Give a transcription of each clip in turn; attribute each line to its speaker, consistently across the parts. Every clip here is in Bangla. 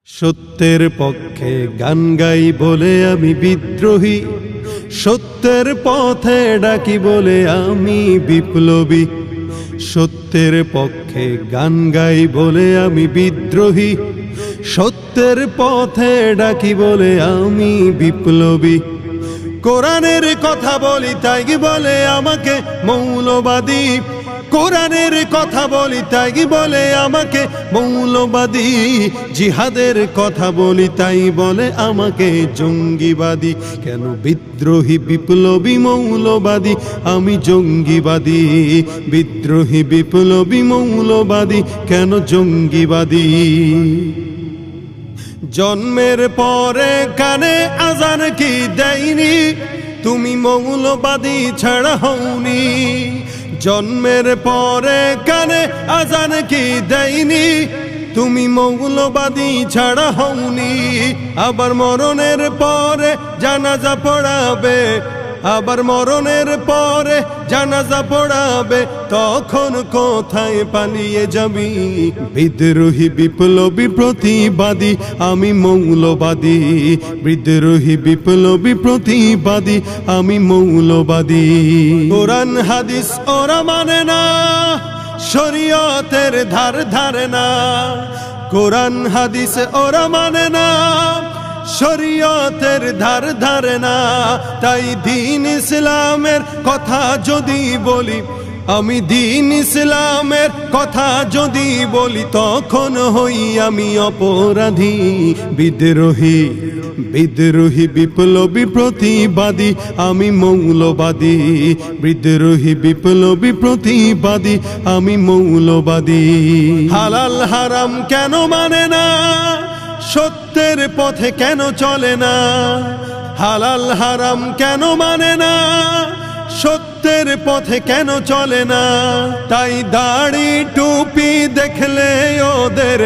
Speaker 1: সত্যের পক্ষে গান গাই বলে আমি বিদ্রোহী, সত্যের পথে ডাকি বলে আমি বিপ্লবী। সত্যের পক্ষে গান গাই বলে আমি বিদ্রোহী, সত্যের পথে ডাকি বলে আমি বিপ্লবী। কোরআনের কথা বলি তাই বলে আমাকে মৌলবাদী, কোরআনের কথা বলি তাই বলে আমাকে মৌলবাদী। জিহাদের কথা বলি তাই বলে আমাকে জঙ্গিবাদী। কেন বিদ্রোহী বিপ্লবী মৌলবাদী আমি জঙ্গিবাদী, বিদ্রোহী বিপ্লবী মৌলবাদী কেন জঙ্গিবাদী। জন্মের পরে কানে আজান কি দেয়নি, তুমি মৌলবাদী ছাড়া হওনি। জন্মের পরে কানে আজান কি দেয়নি, তুমি মৌলবাদী ছাড়া হওনি। আবার মরণের পরে জানাজা পড়াবে, আবার মরণের পরে জানাজা পড়াবে, তখন কোথায় পালিয়ে যাবি। বিদ্রোহী বিপ্লবী প্রতিবাদী আমি মৌলবাদী, বিদ্রোহী বিপ্লবী প্রতিবাদী আমি মৌলবাদী। কোরআন হাদিস ওরা মানে না, শরীয়তের ধার ধারে না। কোরআন হাদিস ওরা মানে না, শরীয়তের ধার ধারে না। তাই দ্বীন ইসলামের কথা যদি বলি, আমি দ্বীন ইসলামের কথা যদি বলি, তখন হই আমি অপরাধী। বিদ্রোহী বিদ্রোহী বিপ্লবী প্রতিবাদী আমি মৌলবাদী, বিদ্রোহী বিপ্লবী প্রতিবাদী আমি মৌলবাদী। হালাল হারাম কেন মানে না, সত্যের পথে কেন চলে না। হালাল হারাম কেন মানে না, সত্যের পথে কেন চলে না। তাই দাড়ি টুপি দেখলে ওদের,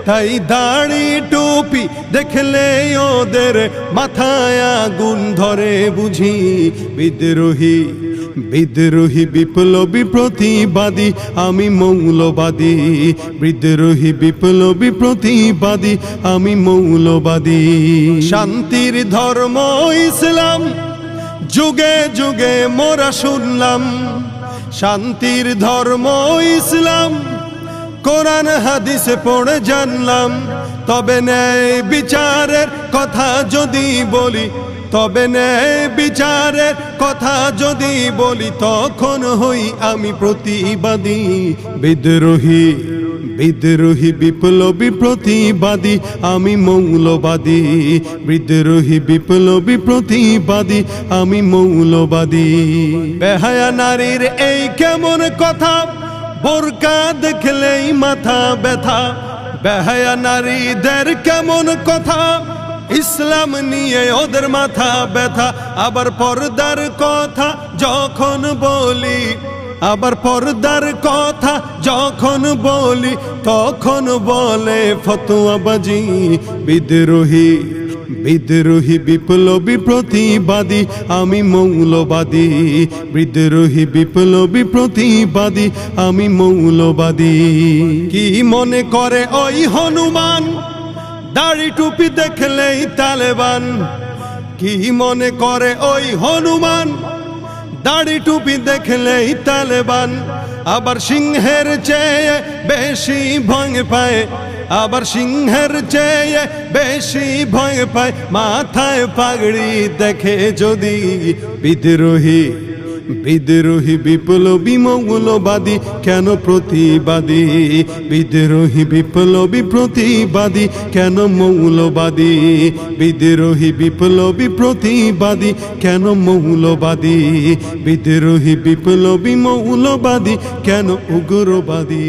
Speaker 1: তাই দাড়ি টুপি দেখলে ওদের মাথায় আগুন ধরে বুঝি। বিদ্রোহী বিদ্রোহী বিপ্লবী প্রতিবাদী আমি মৌলবাদী, বিদ্রোহী বিপ্লবী প্রতিবাদী আমি মৌলবাদী। শান্তির ধর্ম ইসলাম যুগে যুগে মোরা শুনলাম, শান্তির ধর্ম ইসলাম কোরআন হাদিসে পড়ে জানলাম। তবে ন্যায় বিচারের কথা যদি বলি, তবে ন্যায় বিচারের কথা যদি বলি, তখন হই আমি প্রতিবাদী। বিদ্রোহী বিদ্রোহী বিপ্লবী প্রতিবাদী আমি মৌলবাদী, বিদ্রোহী বিপ্লবী প্রতিবাদী আমি মৌলবাদী। বেহায়া নারীর এই কেমন কথা, বোরকা দেখলেই মাথা ব্যথা। বেহায়া নারীদের কেমন কথা, ইসলাম নিয়ে ওদের মাথা ব্যথা। আবার পর্দার কথা যখন বলি, আবার পর্দার কথা যখন বলি, তখন বলে ফতোয়াবাজি। বিদ্রোহী বিদ্রোহী বিপ্লবী প্রতিবাদী আমি মৌলবাদী, বিদ্রোহী বিপ্লবী প্রতিবাদী আমি মৌলবাদী। কি মনে করে ওই হনুমান, দাড়ি টুপি দেখলেই তালেবান। কি মনে করে ওই হনুমান, দাড়ি টুপি দেখলেই তালেবান। আবার সিংহের চেয়ে বেশি ভয় পায়, আবার সিংহের চেয়ে বেশি ভয় পায় মাথায় পাগড়ি দেখে যদি। বিদ্রোহী বিদ্রোহী বিপ্লবী মৌলবাদী কেন প্রতিবাদী, বিদ্রোহী বিপ্লবী প্রতিবাদী কেন মৌলবাদী, বিদ্রোহী বিপ্লবী প্রতিবাদী কেন মৌলবাদী, বিদ্রোহী বিপ্লবী মৌলবাদী কেন উগ্রবাদী।